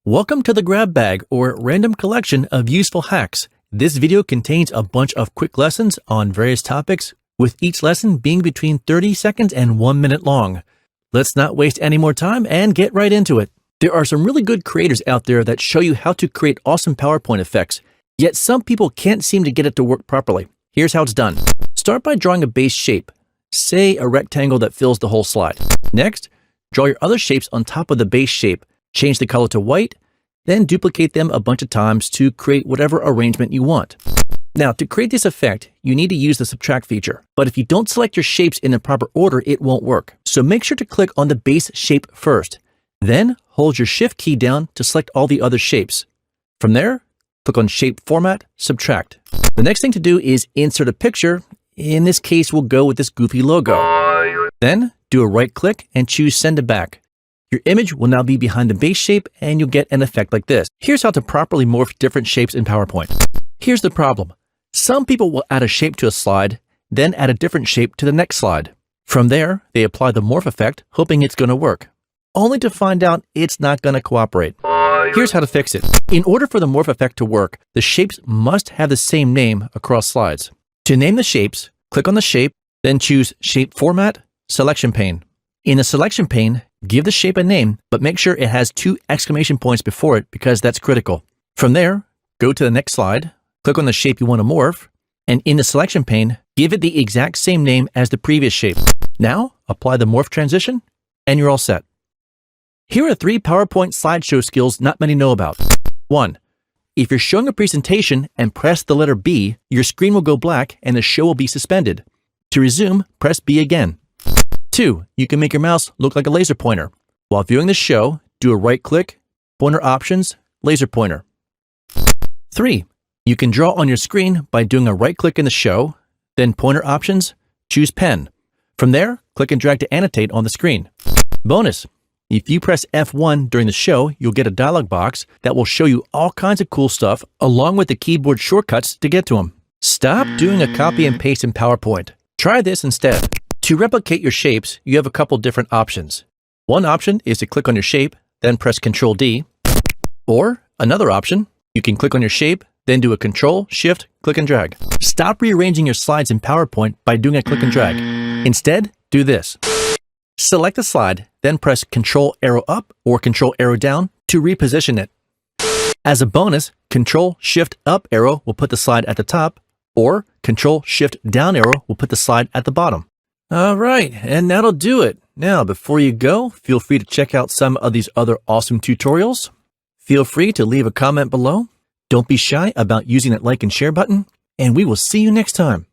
Welcome to the Grab Bag, or random collection of useful hacks. This video contains a bunch of quick lessons on various topics, with each lesson being between 30 seconds and 1 minute long. Let's not waste any more time and get right into it. There are some really good creators out there that show you how to create awesome PowerPoint effects, yet some people can't seem to get it to work properly. Here's how it's done. Start by drawing a base shape, say a rectangle that fills the whole slide. Next, draw your other shapes on top of the base shape. Change the color to white, then duplicate them a bunch of times to create whatever arrangement you want. Now, to create this effect, you need to use the subtract feature. But if you don't select your shapes in the proper order, it won't work. So make sure to click on the base shape first. Then hold your Shift key down to select all the other shapes. From there, click on Shape Format, Subtract. The next thing to do is insert a picture. In this case, we'll go with this goofy logo. Then do a right click and choose Send to Back. Your image will now be behind the base shape and you'll get an effect like this. Here's how to properly morph different shapes in PowerPoint. Here's the problem. Some people will add a shape to a slide, then add a different shape to the next slide. From there, they apply the morph effect, hoping it's going to work, only to find out it's not going to cooperate. Here's how to fix it. In order for the morph effect to work, the shapes must have the same name across slides. To name the shapes, click on the shape, then choose Shape Format, Selection Pane. In the selection pane, give the shape a name, but make sure it has 2 exclamation points before it because that's critical. From there, go to the next slide, click on the shape you want to morph, and in the selection pane, give it the exact same name as the previous shape. Now, apply the morph transition, and you're all set. Here are 3 PowerPoint slideshow skills not many know about. 1. If you're showing a presentation and press the letter B, your screen will go black and the show will be suspended. To resume, press B again. 2. You can make your mouse look like a laser pointer. While viewing the show, do a right click, pointer options, laser pointer. 3. You can draw on your screen by doing a right click in the show, then pointer options, choose pen. From there, click and drag to annotate on the screen. Bonus. If you press F1 during the show, you'll get a dialog box that will show you all kinds of cool stuff along with the keyboard shortcuts to get to them. Stop doing a copy and paste in PowerPoint. Try this instead. To replicate your shapes, you have a couple different options. One option is to click on your shape, then press Ctrl D. Or another option, you can click on your shape, then do a Ctrl, Shift, click and drag. Stop rearranging your slides in PowerPoint by doing a click and drag. Instead, do this. Select a slide, then press Ctrl arrow up or Ctrl arrow down to reposition it. As a bonus, Ctrl Shift up arrow will put the slide at the top, or Ctrl Shift down arrow will put the slide at the bottom. All right, and that'll do it. Now, before you go, feel free to check out some of these other awesome tutorials. Feel free to leave a comment below. Don't be shy about using that like and share button, and we will see you next time.